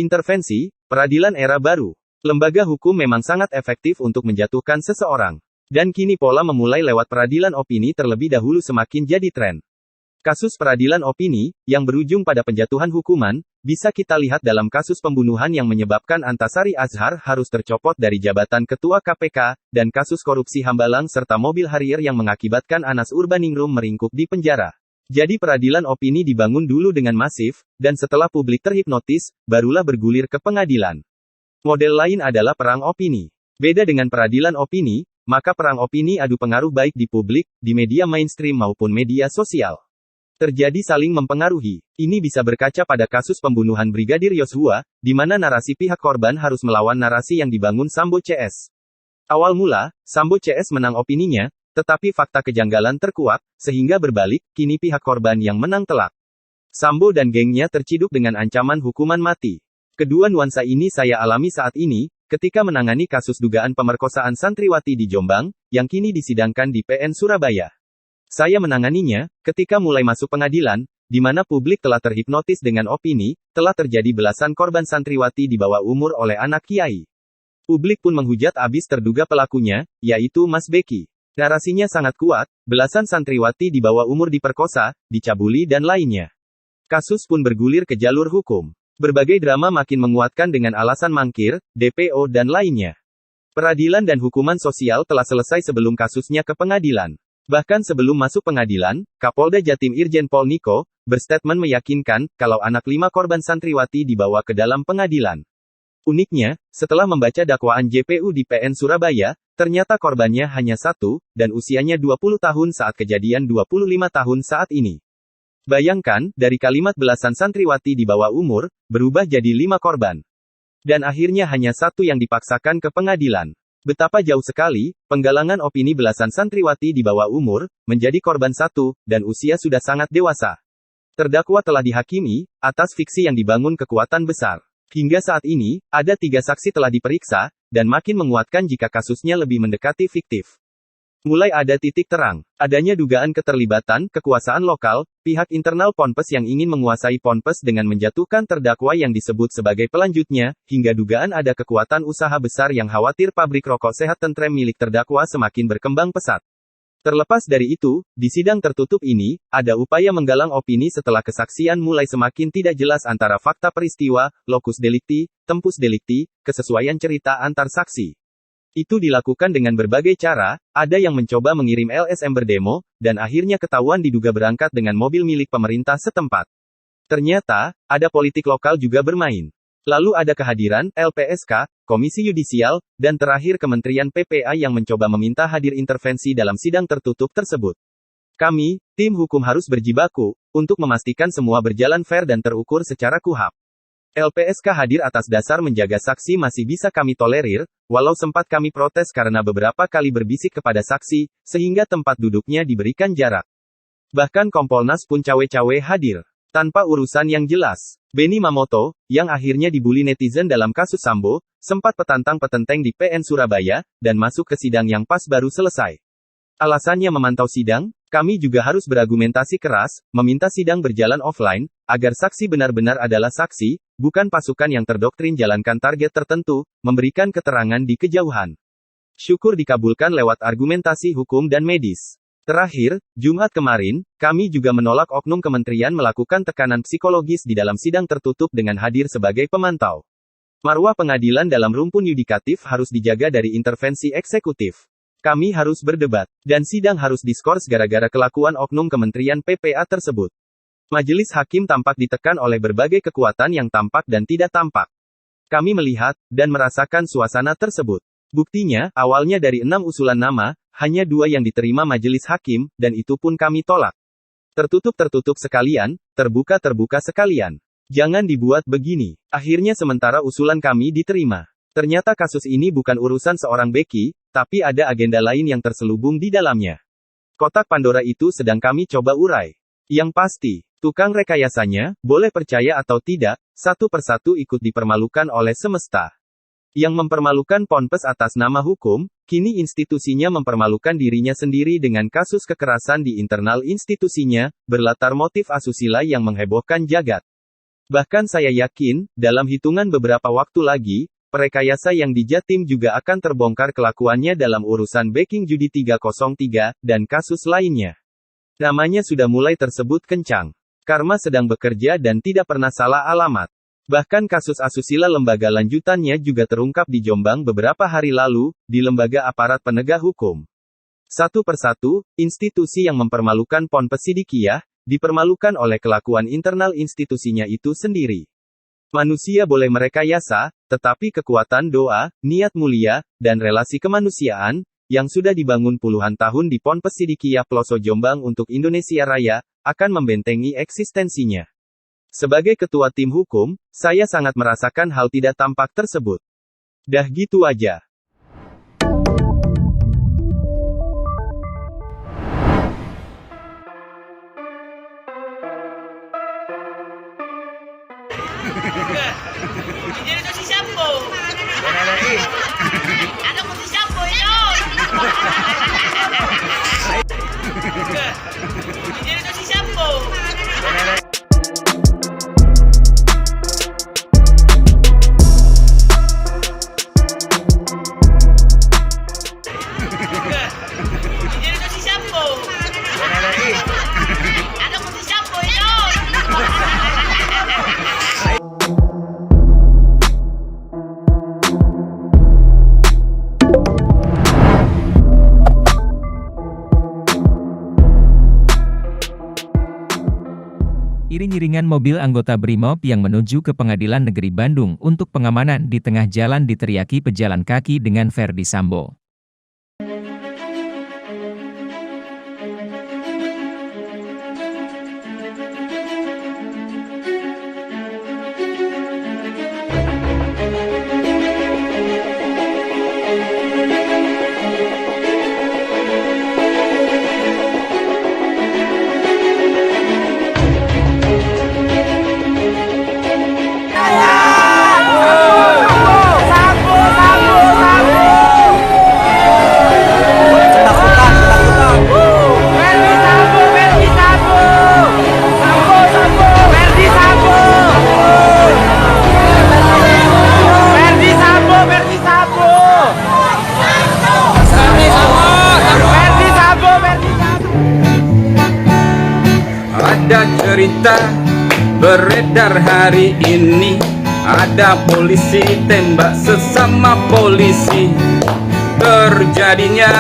Intervensi, peradilan era baru. Lembaga hukum memang sangat efektif untuk menjatuhkan seseorang. Dan kini pola memulai lewat peradilan opini terlebih dahulu semakin jadi tren. Kasus peradilan opini, yang berujung pada penjatuhan hukuman, bisa kita lihat dalam kasus pembunuhan yang menyebabkan Antasari Azhar harus tercopot dari jabatan Ketua KPK, dan kasus korupsi Hambalang serta mobil Harrier yang mengakibatkan Anas Urbaningrum meringkuk di penjara. Jadi peradilan opini dibangun dulu dengan masif, dan setelah publik terhipnotis, barulah bergulir ke pengadilan. Model lain adalah perang opini. Beda dengan peradilan opini, maka perang opini adu pengaruh baik di publik, di media mainstream maupun media sosial. Terjadi saling mempengaruhi. Ini bisa berkaca pada kasus pembunuhan Brigadir Yosua, di mana narasi pihak korban harus melawan narasi yang dibangun Sambo CS. Awal mula, Sambo CS menang opininya, tetapi fakta kejanggalan terkuak, sehingga berbalik, kini pihak korban yang menang telak. Sambo dan gengnya terciduk dengan ancaman hukuman mati. Kedua nuansa ini saya alami saat ini, ketika menangani kasus dugaan pemerkosaan santriwati di Jombang, yang kini disidangkan di PN Surabaya. Saya menanganinya, ketika mulai masuk pengadilan, di mana publik telah terhipnotis dengan opini, telah terjadi belasan korban santriwati di bawah umur oleh anak kiai. Publik pun menghujat abis terduga pelakunya, yaitu Mas Beki. Narasinya sangat kuat, belasan santriwati di bawah umur diperkosa, dicabuli dan lainnya. Kasus pun bergulir ke jalur hukum. Berbagai drama makin menguatkan dengan alasan mangkir, DPO dan lainnya. Peradilan dan hukuman sosial telah selesai sebelum kasusnya ke pengadilan. Bahkan sebelum masuk pengadilan, Kapolda Jatim Irjen Pol Niko, berstatement meyakinkan, kalau anak 5 korban santriwati dibawa ke dalam pengadilan. Uniknya, setelah membaca dakwaan JPU di PN Surabaya, ternyata korbannya hanya 1, dan usianya 20 tahun saat kejadian 25 tahun saat ini. Bayangkan, dari kalimat belasan santriwati di bawah umur, berubah jadi 5 korban. Dan akhirnya hanya 1 yang dipaksakan ke pengadilan. Betapa jauh sekali, penggalangan opini belasan santriwati di bawah umur, menjadi korban 1, dan usia sudah sangat dewasa. Terdakwa telah dihakimi, atas fiksi yang dibangun kekuatan besar. Hingga saat ini, ada 3 saksi telah diperiksa, dan makin menguatkan jika kasusnya lebih mendekati fiktif. Mulai ada titik terang, adanya dugaan keterlibatan, kekuasaan lokal, pihak internal Ponpes yang ingin menguasai Ponpes dengan menjatuhkan terdakwa yang disebut sebagai pelanjutnya, hingga dugaan ada kekuatan usaha besar yang khawatir pabrik rokok sehat tentrem milik terdakwa semakin berkembang pesat. Terlepas dari itu, di sidang tertutup ini, ada upaya menggalang opini setelah kesaksian mulai semakin tidak jelas antara fakta peristiwa, locus delicti, tempus delicti, kesesuaian cerita antar saksi. Itu dilakukan dengan berbagai cara, ada yang mencoba mengirim LSM berdemo, dan akhirnya ketahuan diduga berangkat dengan mobil milik pemerintah setempat. Ternyata, ada politik lokal juga bermain. Lalu ada kehadiran LPSK, Komisi Yudisial, dan terakhir Kementerian PPA yang mencoba meminta hadir intervensi dalam sidang tertutup tersebut. Kami, tim hukum harus berjibaku, untuk memastikan semua berjalan fair dan terukur secara KUHAP. LPSK hadir atas dasar menjaga saksi masih bisa kami tolerir, walau sempat kami protes karena beberapa kali berbisik kepada saksi, sehingga tempat duduknya diberikan jarak. Bahkan Kompolnas pun cawe-cawe hadir. Tanpa urusan yang jelas. Benny Mamoto, yang akhirnya dibully netizen dalam kasus Sambo, sempat petantang-petenteng di PN Surabaya, dan masuk ke sidang yang pas baru selesai. Alasannya memantau sidang, kami juga harus berargumentasi keras, meminta sidang berjalan offline, agar saksi benar-benar adalah saksi, bukan pasukan yang terdoktrin jalankan target tertentu, memberikan keterangan di kejauhan. Syukur dikabulkan lewat argumentasi hukum dan medis. Terakhir, Jumat kemarin, kami juga menolak oknum kementerian melakukan tekanan psikologis di dalam sidang tertutup dengan hadir sebagai pemantau. Marwah pengadilan dalam rumpun yudikatif harus dijaga dari intervensi eksekutif. Kami harus berdebat, dan sidang harus diskors gara-gara kelakuan oknum Kementerian PPA tersebut. Majelis hakim tampak ditekan oleh berbagai kekuatan yang tampak dan tidak tampak. Kami melihat, dan merasakan suasana tersebut. Buktinya, awalnya dari 6 usulan nama, hanya 2 yang diterima majelis hakim, dan itu pun kami tolak. Tertutup sekalian, terbuka sekalian. Jangan dibuat begini. Akhirnya sementara usulan kami diterima. Ternyata kasus ini bukan urusan seorang Beki, tapi ada agenda lain yang terselubung di dalamnya. Kotak Pandora itu sedang kami coba urai. Yang pasti, tukang rekayasanya, boleh percaya atau tidak, satu persatu ikut dipermalukan oleh semesta. Yang mempermalukan Ponpes atas nama hukum, kini institusinya mempermalukan dirinya sendiri dengan kasus kekerasan di internal institusinya, berlatar motif asusila yang menghebohkan jagat. Bahkan saya yakin, dalam hitungan beberapa waktu lagi, perekayasa yang di Jatim juga akan terbongkar kelakuannya dalam urusan backing judi 303, dan kasus lainnya. Namanya sudah mulai tersebut kencang. Karma sedang bekerja dan tidak pernah salah alamat. Bahkan kasus asusila lembaga lanjutannya juga terungkap di Jombang beberapa hari lalu, di lembaga aparat penegak hukum. Satu persatu, institusi yang mempermalukan Ponpes Sidikiyah, dipermalukan oleh kelakuan internal institusinya itu sendiri. Manusia boleh merekayasa, tetapi kekuatan doa, niat mulia, dan relasi kemanusiaan, yang sudah dibangun puluhan tahun di Ponpes Sidikiyah Ploso Jombang untuk Indonesia Raya, akan membentengi eksistensinya. Sebagai ketua tim hukum, saya sangat merasakan hal tidak tampak tersebut. Dah gitu aja. Jadi itu si Sambo. Ada pun si Sambo itu. Jadi itu si Sambo. Jadi itu si Sambo. Ada pun si Sambo itu. Iring-iringan mobil anggota BRIMOB yang menuju ke Pengadilan Negeri Bandung untuk pengamanan di tengah jalan diteriaki pejalan kaki dengan Verdi Sambo. Ada cerita beredar hari ini, ada polisi tembak sesama polisi. Terjadinya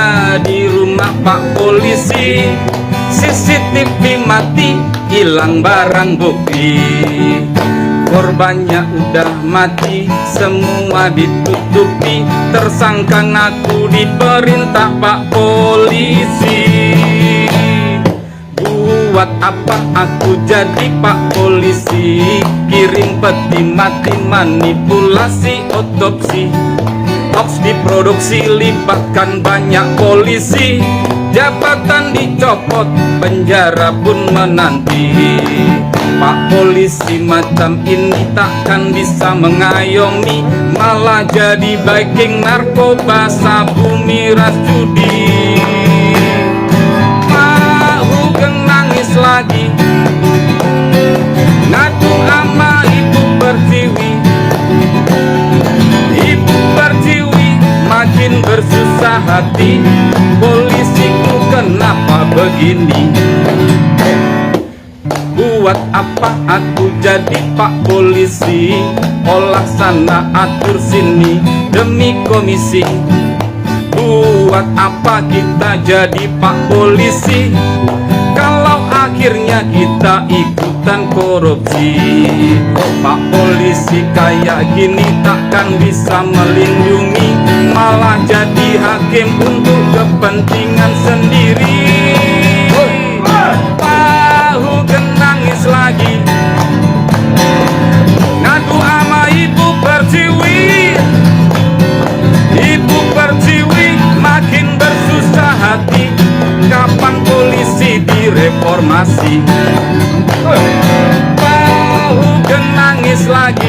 di rumah Pak Polisi, CCTV mati, hilang barang bukti. Korbannya udah mati, semua ditutupi. Tersangka ngaku diperintah Pak Polisi. Buat apa aku jadi Pak Polisi? Kirim peti mati, manipulasi otopsi. Hoax diproduksi, libatkan banyak polisi. Jabatan dicopot, penjara pun menanti. Pak Polisi macam ini takkan bisa mengayomi, malah jadi backing narkoba, sabu, miras, judi. Lagi ngadu ama Ibu Pertiwi. Ibu Pertiwi makin bersusah hati. Polisiku kenapa begini? Buat apa aku jadi Pak Polisi? Olah sana atur sini demi komisi. Buat apa kita jadi Pak Polisi kalau akhirnya kita ikutan korupsi? Pak Polisi kayak gini takkan bisa melindungi, malah jadi hakim untuk kepentingan sendiri. Tahu nangis lagi, ngadu ama Ibu Pertiwi. Ibu Pertiwi makin bersusah hati. Kapan polisi direformasi? Tahu nangis lagi.